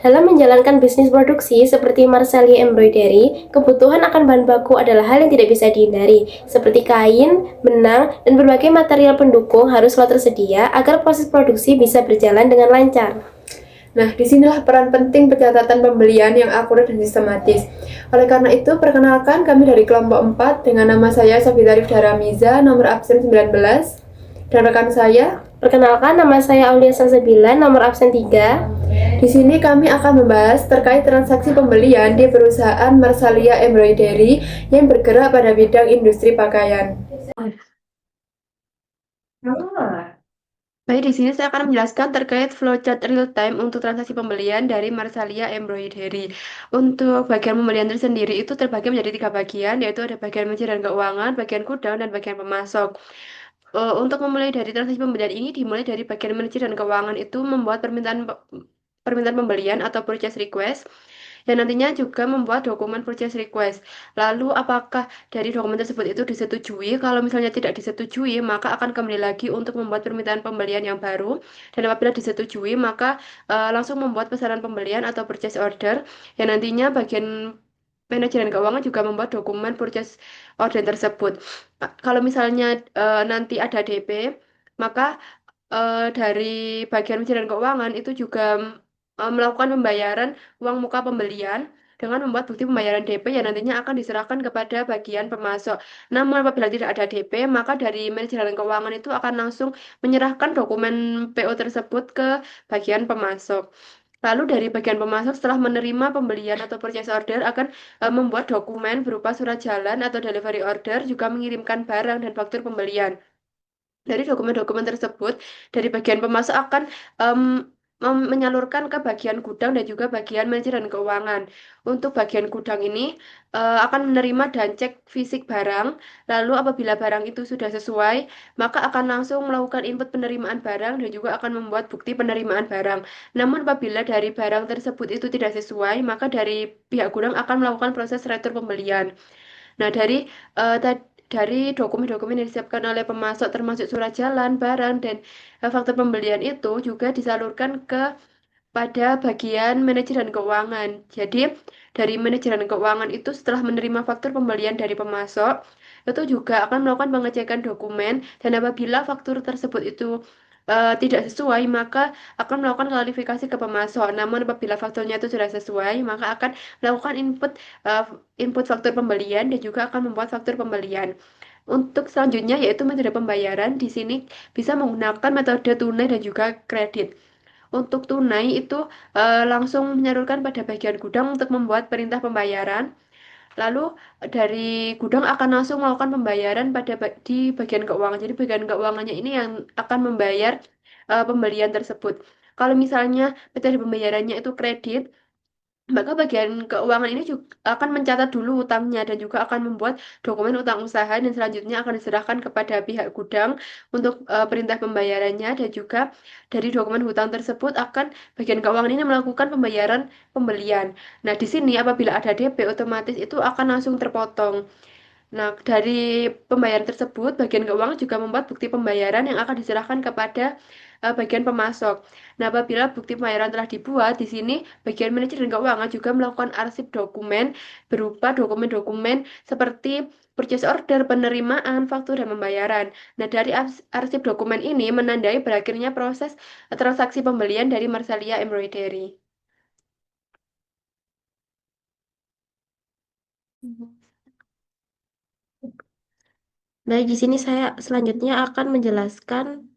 Dalam menjalankan bisnis produksi seperti Marselia Embroidery, kebutuhan akan bahan baku adalah hal yang tidak bisa dihindari, seperti kain, benang, dan berbagai material pendukung harus selalu tersedia agar proses produksi bisa berjalan dengan lancar. Nah, disinilah peran penting pencatatan pembelian yang akurat dan sistematis. Oleh karena itu, perkenalkan kami dari kelompok 4 dengan nama saya Sabita Rifdara Miza, nomor absen 19, dan rekan saya. Perkenalkan, nama saya Aulia Salsabila, nomor absen 3. Di sini kami akan membahas terkait transaksi pembelian di perusahaan Marsalia Embroidery yang bergerak pada bidang industri pakaian. Baik, di sini saya akan menjelaskan terkait flowchart real time untuk transaksi pembelian dari Marsalia Embroidery. Untuk bagian pembelian tersendiri itu terbagi menjadi 3 bagian, yaitu ada bagian manajemen dan keuangan, bagian gudang, dan bagian pemasok. Untuk memulai dari transaksi pembelian ini dimulai dari bagian manajemen dan keuangan itu membuat permintaan pembelian atau purchase request dan nantinya juga membuat dokumen purchase request. Lalu apakah dari dokumen tersebut itu disetujui? Kalau misalnya tidak disetujui, maka akan kembali lagi untuk membuat permintaan pembelian yang baru. Dan apabila disetujui, maka langsung membuat pesanan pembelian atau purchase order. Yang nantinya bagian manajemen keuangan juga membuat dokumen purchase order tersebut. Kalau misalnya nanti ada DP, maka dari bagian manajemen keuangan itu juga melakukan pembayaran uang muka pembelian dengan membuat bukti pembayaran DP yang nantinya akan diserahkan kepada bagian pemasok. Namun apabila tidak ada DP, maka dari manajemen keuangan itu akan langsung menyerahkan dokumen PO tersebut ke bagian pemasok. Lalu dari bagian pemasok setelah menerima pembelian atau purchase order akan membuat dokumen berupa surat jalan atau delivery order juga mengirimkan barang dan faktur pembelian. Dari dokumen-dokumen tersebut, dari bagian pemasok akan em, menyalurkan ke bagian gudang dan juga bagian manajemen keuangan. Untuk bagian gudang ini akan menerima dan cek fisik barang. Lalu apabila barang itu sudah sesuai, maka akan langsung melakukan input penerimaan barang dan juga akan membuat bukti penerimaan barang. Namun apabila dari barang tersebut itu tidak sesuai, maka dari pihak gudang akan melakukan proses retur pembelian. Nah, eh, ta- dari dokumen-dokumen yang disiapkan oleh pemasok termasuk surat jalan, barang, dan faktur pembelian itu juga disalurkan ke pada bagian manajemen keuangan. Jadi, dari manajemen keuangan itu setelah menerima faktur pembelian dari pemasok, itu juga akan melakukan pengecekan dokumen dan apabila faktur tersebut itu tidak sesuai, maka akan melakukan klarifikasi ke pemasok. Namun apabila fakturnya itu sudah sesuai, maka akan melakukan eh, input faktur pembelian dan juga akan membuat faktur pembelian. Untuk selanjutnya yaitu metode pembayaran. Di sini bisa menggunakan metode tunai dan juga kredit. Untuk tunai itu langsung menyalurkan pada bagian gudang untuk membuat perintah pembayaran. Lalu dari gudang akan langsung melakukan pembayaran di bagian keuangan. Jadi bagian keuangannya ini yang akan membayar pembelian tersebut. Kalau misalnya metode pembayarannya itu kredit, maka bagian keuangan ini juga akan mencatat dulu utangnya dan juga akan membuat dokumen utang usaha dan selanjutnya akan diserahkan kepada pihak gudang untuk perintah pembayarannya dan juga dari dokumen hutang tersebut akan bagian keuangan ini melakukan pembayaran pembelian. Nah, di sini apabila ada DP otomatis itu akan langsung terpotong. Nah, dari pembayaran tersebut, bagian keuangan juga membuat bukti pembayaran yang akan diserahkan kepada bagian pemasok. Nah, apabila bukti pembayaran telah dibuat, di sini bagian manajemen keuangan juga melakukan arsip dokumen berupa dokumen-dokumen seperti purchase order, penerimaan, faktur, dan pembayaran. Nah, dari arsip dokumen ini menandai berakhirnya proses transaksi pembelian dari Marsalia Embroidery. Baik, di sini saya selanjutnya akan menjelaskan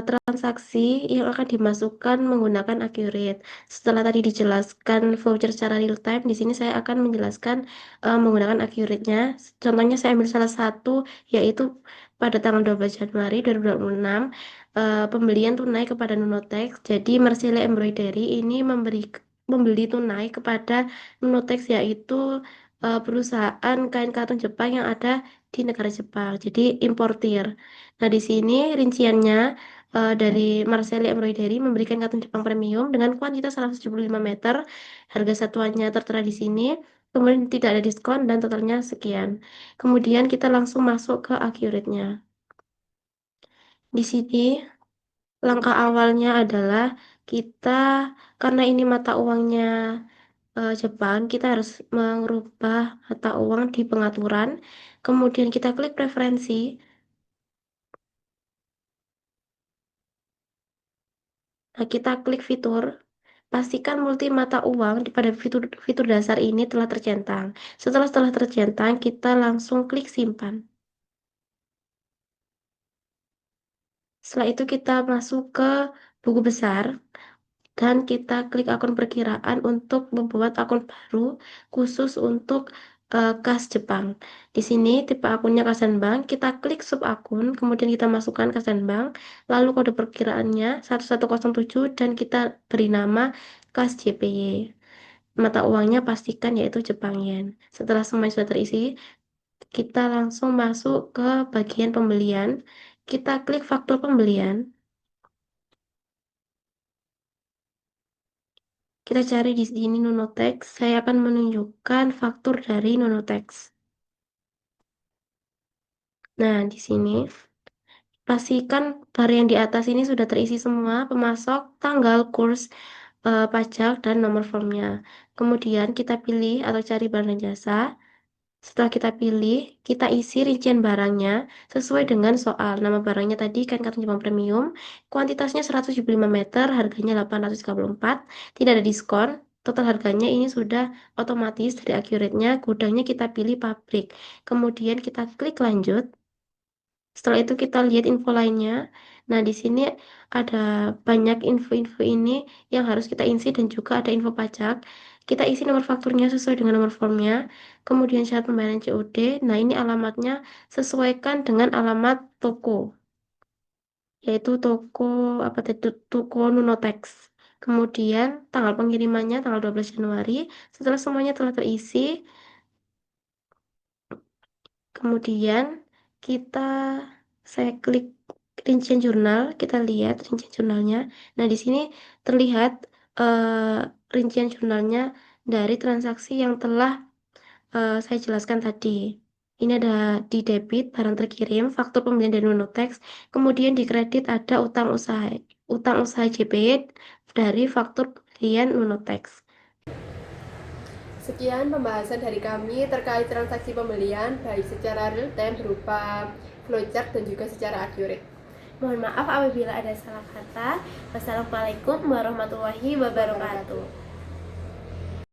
transaksi yang akan dimasukkan menggunakan Accurate. Setelah tadi dijelaskan voucher secara real time, di sini saya akan menjelaskan menggunakan Accurate-nya. Contohnya saya ambil salah satu, yaitu pada tanggal 12 Januari 2026, pembelian tunai kepada Nunotex. Jadi Marcella Embroidery ini membeli tunai kepada Nunotex, yaitu perusahaan kain katun Jepang yang ada di negara Jepang. Jadi importir. Nah, di sini rinciannya dari Marseille Embroidery memberikan katun Jepang premium dengan kuantitas 175 meter. Harga satuannya tertera di sini. Kemudian tidak ada diskon dan totalnya sekian. Kemudian kita langsung masuk ke accurate-nya. Di sini langkah awalnya adalah kita karena ini mata uangnya Jepang, kita harus mengubah mata uang di pengaturan. Kemudian kita klik preferensi. Nah, kita klik fitur. Pastikan multi mata uang pada fitur, fitur dasar ini telah tercentang. Setelah tercentang, kita langsung klik simpan. Setelah itu kita masuk ke buku besar dan kita klik akun perkiraan untuk membuat akun baru khusus untuk kas Jepang. Di sini tipe akunnya kas dan bank, kita klik sub akun, kemudian kita masukkan kas dan bank, lalu kode perkiraannya 1107 dan kita beri nama kas JPY. Mata uangnya pastikan yaitu Jepang Yen. Setelah semuanya sudah terisi, kita langsung masuk ke bagian pembelian. Kita klik faktur pembelian. Kita cari di sini Nunotex. Saya akan menunjukkan faktur dari Nunotex. Nah, di sini pastikan bar yang di atas ini sudah terisi semua, pemasok, tanggal, kurs, pajak, dan nomor formnya. Kemudian kita pilih atau cari barang dan jasa. Setelah kita pilih, kita isi rincian barangnya sesuai dengan soal. Nama barangnya tadi kan kartu Jepang Premium, kuantitasnya 175 meter, harganya 834, tidak ada diskon. Total harganya ini sudah otomatis dari Accurate-nya, gudangnya kita pilih pabrik. Kemudian kita klik lanjut. Setelah itu kita lihat info lainnya. Nah, di sini ada banyak info-info ini yang harus kita isi dan juga ada info pajak. Kita isi nomor fakturnya sesuai dengan nomor formnya. Kemudian syarat pembayaran COD. Nah, ini alamatnya sesuaikan dengan alamat toko, yaitu toko apa tadi toko Nunotex. Kemudian tanggal pengirimannya tanggal 12 Januari. Setelah semuanya telah terisi, kemudian kita saya klik rincian jurnal, kita lihat rincian jurnalnya. Nah, di sini terlihat rincian jurnalnya dari transaksi yang telah saya jelaskan tadi. Ini ada di debit barang terkirim, faktur pembelian dari Nunotex, kemudian di kredit ada utang usaha JPY dari faktur pembelian Nunotex. Sekian pembahasan dari kami terkait transaksi pembelian baik secara real time berupa flowchart dan juga secara accurate. Mohon maaf apabila ada salah kata. Wassalamualaikum warahmatullahi wabarakatuh.